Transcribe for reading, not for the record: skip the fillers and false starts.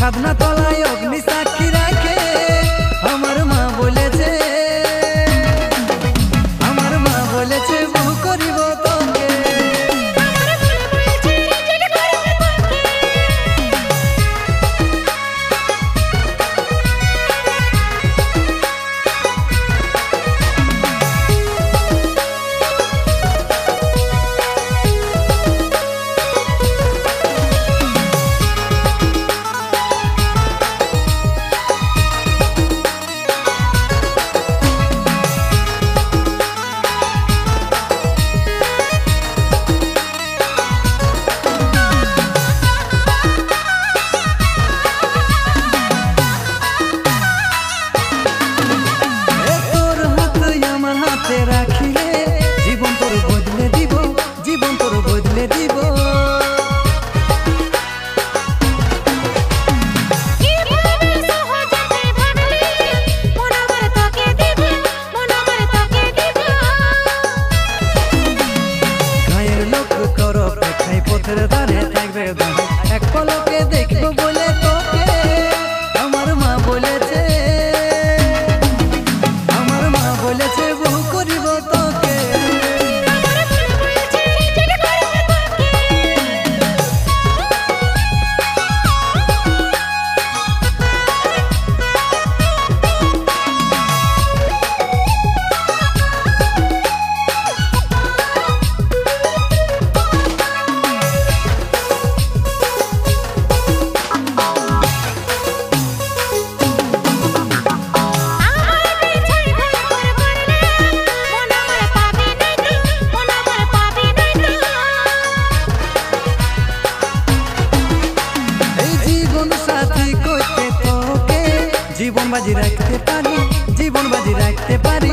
ছাদনা তলায় অগ্নি সাক্ষী রাখে আমার মা বলেছে, আমার মা বলেছে বহু করিব তোকে। রাখিলে জীবন তোর বদলে দিব, জীবন তোর বদলে দিব। গায়ের লোক কর অপেক্ষায় পথের ধারে থাকবে দাঁড়ে, এক পলকে দেখবো বলে তোকে আমার মা বলেছে, আমার মা বলেছে বহু করিব তোকে। জীবন বাজি রাখতে পারি, জীবন বাজি রাখতে পারি।